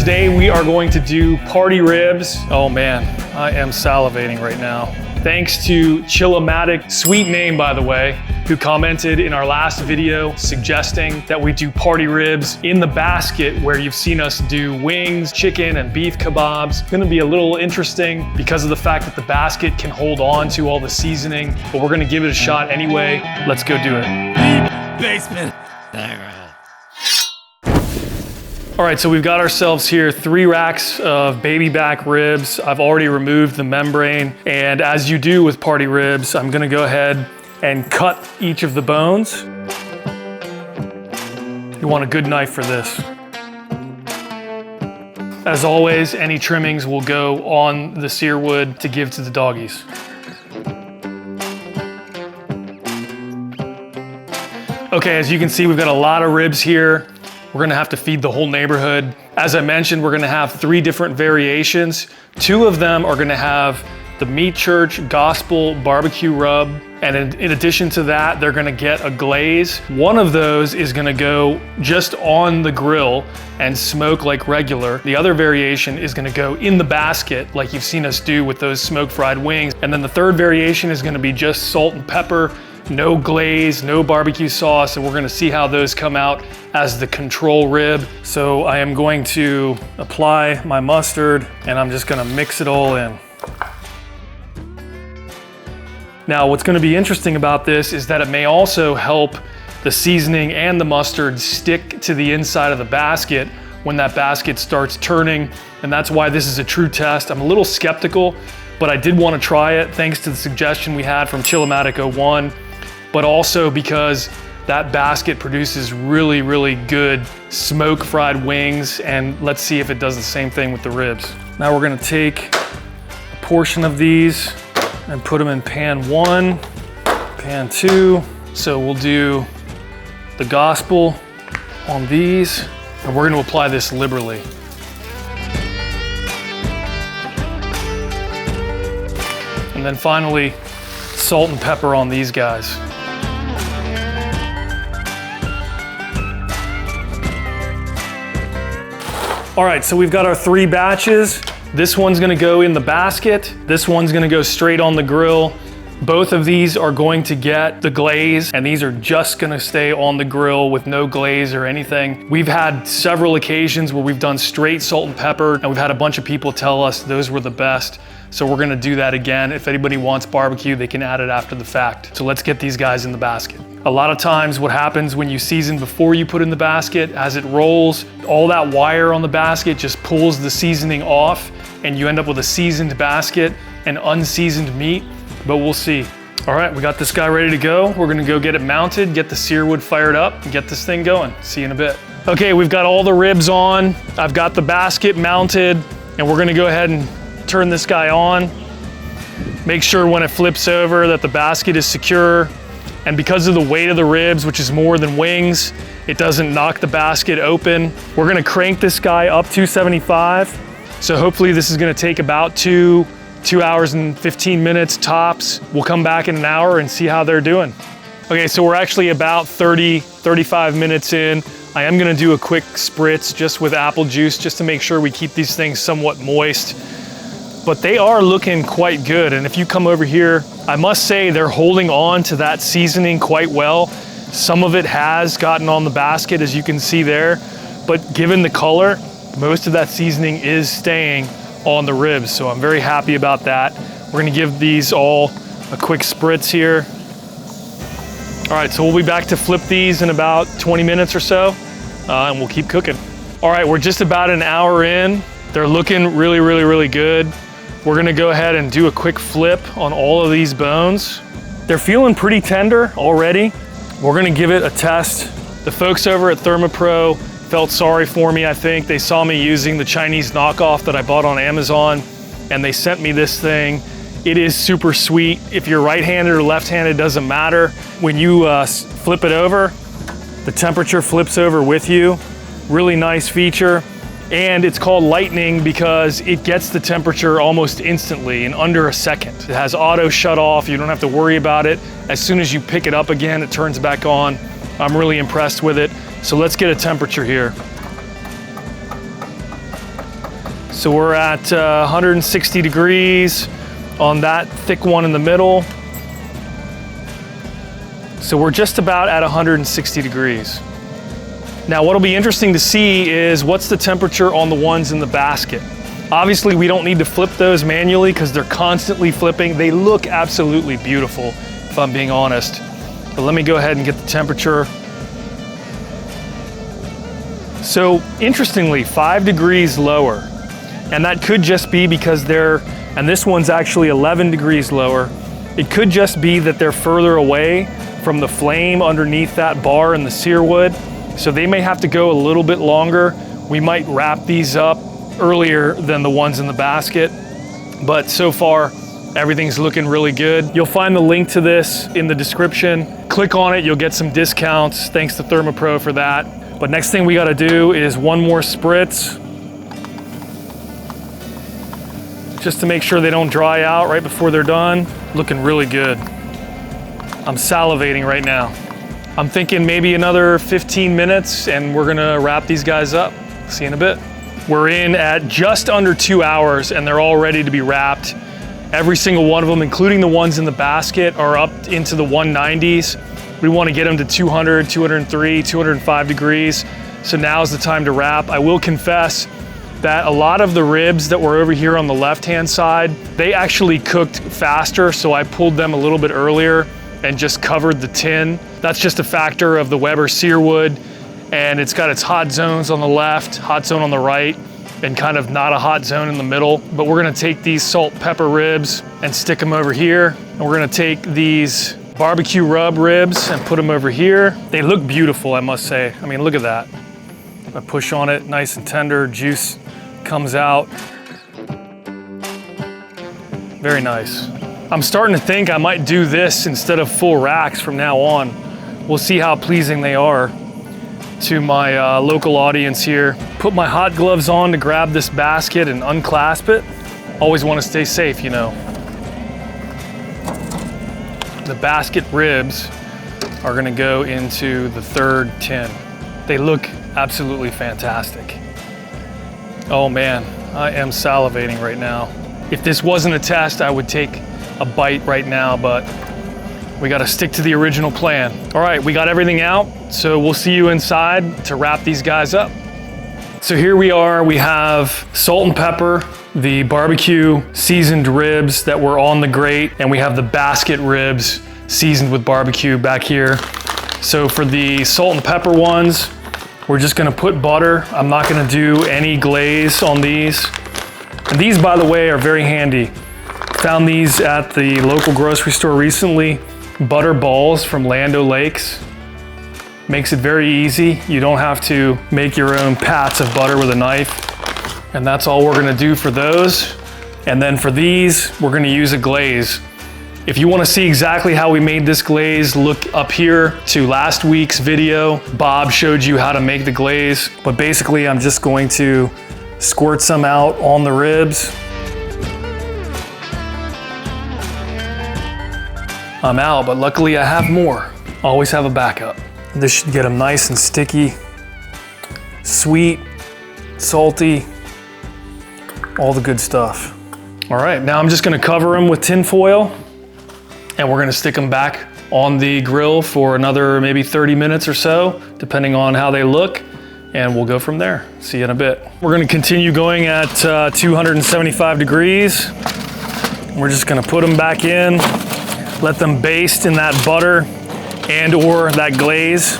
Today we are going to do party ribs. Oh man, I am salivating right now. Thanks to Chillomatic, sweet name by the way, who commented in our last video suggesting that we do party ribs in the basket where you've seen us do wings, chicken, and beef kebabs. It's gonna be a little interesting because of the fact that the basket can hold on to all the seasoning, but we're gonna give it a shot anyway. Let's go do it. Basement. All right, so we've got ourselves here 3 racks of baby back ribs. I've already removed the membrane, and as you do with party ribs, I'm gonna go ahead and cut each of the bones. You want a good knife for this. As always, any trimmings will go on the Searwood to give to the doggies. Okay, as you can see, we've got a lot of ribs here. We're gonna have to feed the whole neighborhood. As I mentioned, we're gonna have 3 different variations. 2 of them are gonna have the Meat Church Gospel Barbecue Rub. And in addition to that, they're gonna get a glaze. One of those is gonna go just on the grill and smoke like regular. The other variation is gonna go in the basket like you've seen us do with those smoke fried wings. And then the third variation is gonna be just salt and pepper, no glaze, no barbecue sauce, and we're gonna see how those come out as the control rib. So I am going to apply my mustard and I'm just gonna mix it all in. Now, what's gonna be interesting about this is that it may also help the seasoning and the mustard stick to the inside of the basket when that basket starts turning, and that's why this is a true test. I'm a little skeptical, but I did wanna try it thanks to the suggestion we had from Chillomatic 01. But also because that basket produces really, really good smoke fried wings, and let's see if it does the same thing with the ribs. Now we're gonna take a portion of these and put them in pan 1, pan 2. So we'll do the Gospel on these, and we're gonna apply this liberally. And then finally, salt and pepper on these guys. All right, so we've got our 3 batches. This one's gonna go in the basket. This one's gonna go straight on the grill. Both of these are going to get the glaze, and these are just gonna stay on the grill with no glaze or anything. We've had several occasions where we've done straight salt and pepper, and we've had a bunch of people tell us those were the best. So we're gonna do that again. If anybody wants barbecue, they can add it after the fact. So let's get these guys in the basket. A lot of times what happens when you season before you put in the basket, as it rolls, all that wire on the basket just pulls the seasoning off, and you end up with a seasoned basket and unseasoned meat, but we'll see. All right, we got this guy ready to go. We're gonna go get it mounted, get the Searwood fired up, and get this thing going. See you in a bit. Okay, we've got all the ribs on. I've got the basket mounted, and we're gonna go ahead and turn this guy on. Make sure when it flips over that the basket is secure. And because of the weight of the ribs, which is more than wings, it doesn't knock the basket open. We're gonna crank this guy up 275. So hopefully this is gonna take about 2 hours and 15 minutes tops. We'll come back in an hour and see how they're doing. Okay, so we're actually about 35 minutes in. I am gonna do a quick spritz just with apple juice just to make sure we keep these things somewhat moist. But they are looking quite good. And if you come over here, I must say they're holding on to that seasoning quite well. Some of it has gotten on the basket, as you can see there, but given the color, most of that seasoning is staying on the ribs. So I'm very happy about that. We're gonna give these all a quick spritz here. All right, so we'll be back to flip these in about 20 minutes or so, and we'll keep cooking. All right, we're just about an hour in. They're looking really, really, really good. We're gonna go ahead and do a quick flip on all of these bones. They're feeling pretty tender already. We're gonna give it a test. The folks over at ThermoPro felt sorry for me, I think. They saw me using the Chinese knockoff that I bought on Amazon, and they sent me this thing. It is super sweet. If you're right-handed or left-handed, doesn't matter. When you flip it over, the temperature flips over with you. Really nice feature. And it's called Lightning because it gets the temperature almost instantly in under a second. It has auto shut off, you don't have to worry about it. As soon as you pick it up again, it turns back on. I'm really impressed with it. So let's get a temperature here. So we're at 160 degrees on that thick one in the middle. So we're just about at 160 degrees. Now what'll be interesting to see is what's the temperature on the ones in the basket. Obviously we don't need to flip those manually because they're constantly flipping. They look absolutely beautiful, if I'm being honest. But let me go ahead and get the temperature. So interestingly, 5 degrees lower. And that could just be because and this one's actually 11 degrees lower. It could just be that they're further away from the flame underneath that bar in the Searwood. So they may have to go a little bit longer. We might wrap these up earlier than the ones in the basket. But so far, everything's looking really good. You'll find the link to this in the description. Click on it, you'll get some discounts. Thanks to ThermoPro for that. But next thing we gotta do is one more spritz, just to make sure they don't dry out right before they're done. Looking really good. I'm salivating right now. I'm thinking maybe another 15 minutes and we're gonna wrap these guys up. See you in a bit. We're in at just under 2 hours and they're all ready to be wrapped. Every single one of them, including the ones in the basket, are up into the 190s. We wanna get them to 200, 203, 205 degrees. So now's the time to wrap. I will confess that a lot of the ribs that were over here on the left-hand side, they actually cooked faster, so I pulled them a little bit earlier and just covered the tin. That's just a factor of the Weber Searwood, and it's got its hot zones on the left, hot zone on the right, and kind of not a hot zone in the middle. But we're gonna take these salt pepper ribs and stick them over here, and we're gonna take these barbecue rub ribs and put them over here. They look beautiful, I must say. I mean, look at that. I push on it, nice and tender, juice comes out. Very nice. I'm starting to think I might do this instead of full racks from now on. We'll see how pleasing they are to my local audience here. Put my hot gloves on to grab this basket and unclasp it. Always want to stay safe, you know. The basket ribs are gonna go into the third tin. They look absolutely fantastic. Oh man, I am salivating right now. If this wasn't a test, I would take a bite right now, but we gotta stick to the original plan. All right, we got everything out, so we'll see you inside to wrap these guys up. So here we are, we have salt and pepper, the barbecue seasoned ribs that were on the grate, and we have the basket ribs seasoned with barbecue back here. So for the salt and pepper ones, we're just gonna put butter. I'm not gonna do any glaze on these. And these, by the way, are very handy. Found these at the local grocery store recently. Butter balls from Land O'Lakes. Makes it very easy. You don't have to make your own pats of butter with a knife. And that's all we're gonna do for those. And then for these, we're gonna use a glaze. If you wanna see exactly how we made this glaze, look up here to last week's video. Bob showed you how to make the glaze. But basically, I'm just going to squirt some out on the ribs. I'm out, but luckily I have more. Always have a backup. This should get them nice and sticky, sweet, salty, all the good stuff. All right, now I'm just gonna cover them with tin foil and we're gonna stick them back on the grill for another maybe 30 minutes or so, depending on how they look, and we'll go from there. See you in a bit. We're gonna continue going at 275 degrees. We're just gonna put them back in, let them baste in that butter and or that glaze.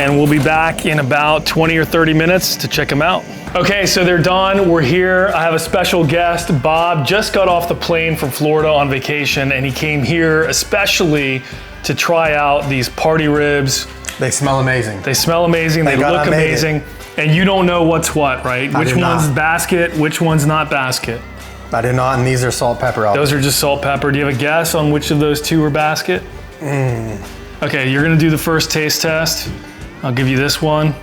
And we'll be back in about 20 or 30 minutes to check them out. Okay, so they're done, we're here. I have a special guest. Bob just got off the plane from Florida on vacation and he came here especially to try out these party ribs. They smell amazing. They smell amazing, they look amazing. And you don't know what's what, right? Which one's basket, which one's not basket? I do not, and these are salt pepper. Those are just salt pepper. Do you have a guess on which of those two are basket? Okay, you're gonna do the first taste test. I'll give you this one.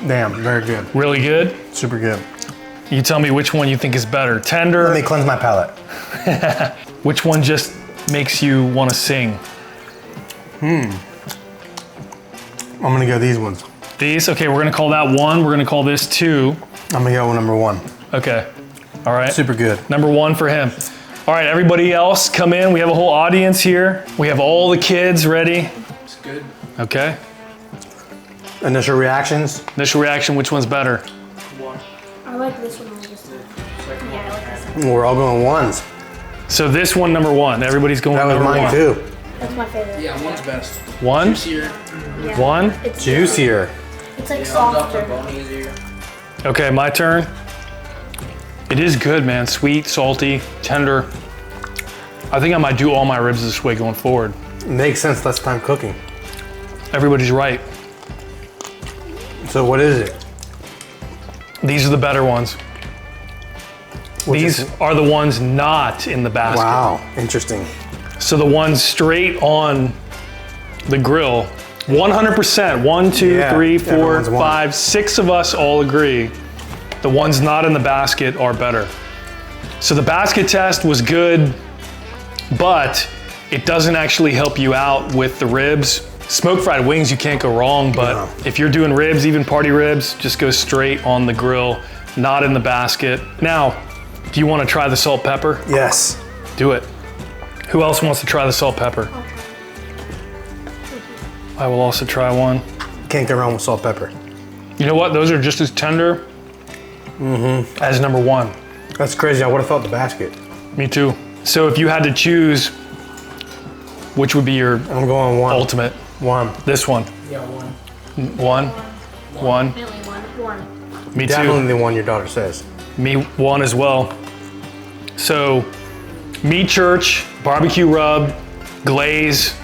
Damn, very good. Really good? Super good. You tell me which one you think is better. Tender? Let me cleanse my palate. Which one just makes you wanna sing? I'm gonna go these ones. These? Okay, we're gonna call that 1. We're gonna call this 2. I'm gonna go with number 1. Okay, all right. Super good. Number 1 for him. All right, everybody else come in. We have a whole audience here. We have all the kids ready. It's good. Okay. Initial reactions? Initial reaction, which one's better? 1. I like this one. Yeah, I like this one. We're all going 1s. So this one, number 1. Everybody's going That was number mine 1. too. That's my favorite. Yeah, 1's best. 1? Juicier. Yeah. 1? It's Juicier. It's like Comes off the softer. bone easier. Okay, my turn. It is good, man. Sweet, salty, tender. I think I might do all my ribs this way going forward. Makes sense, less time cooking. Everybody's right. So what is it? These are the better ones. These is are the ones not in the basket. Wow, interesting. So the ones straight on the grill, 100%, 1, 2, Yeah, 3, 4, everyone's won. 5, 6 of us all agree. The ones not in the basket are better. So the basket test was good, but it doesn't actually help you out with the ribs. Smoked fried wings, you can't go wrong, but No. if you're doing ribs, even party ribs, just go straight on the grill, not in the basket. Now, do you want to try the salt pepper? Yes. Do it. Who else wants to try the salt pepper? I will also try one. Can't go wrong with salt pepper. You know what? Those are just as tender as number 1. That's crazy. I would have thought the basket. Me too. So if you had to choose, which would be your I'm going 1. ultimate? 1. This one. Yeah, 1. 1? 1? Definitely one. Me too. Definitely the one your daughter says. Me 1 as well. So, meat church, barbecue rub, glaze,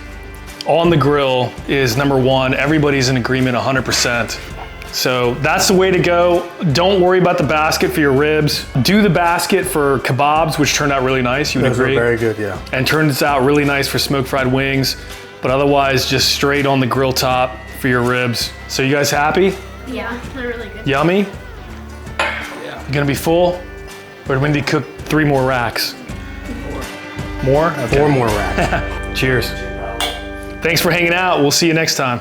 on the grill is number 1. Everybody's in agreement 100%. So that's the way to go. Don't worry about the basket for your ribs. Do the basket for kabobs, which turned out really nice, you would Those are agree? very good, yeah. And turns out really nice for smoked fried wings, but otherwise just straight on the grill top for your ribs. So you guys happy? Yeah, they're really good. Yummy? Yeah. You gonna be full? Or do we need to cook 3 more racks? 4. More? Okay. 4 more racks. Cheers. Thanks for hanging out. We'll see you next time.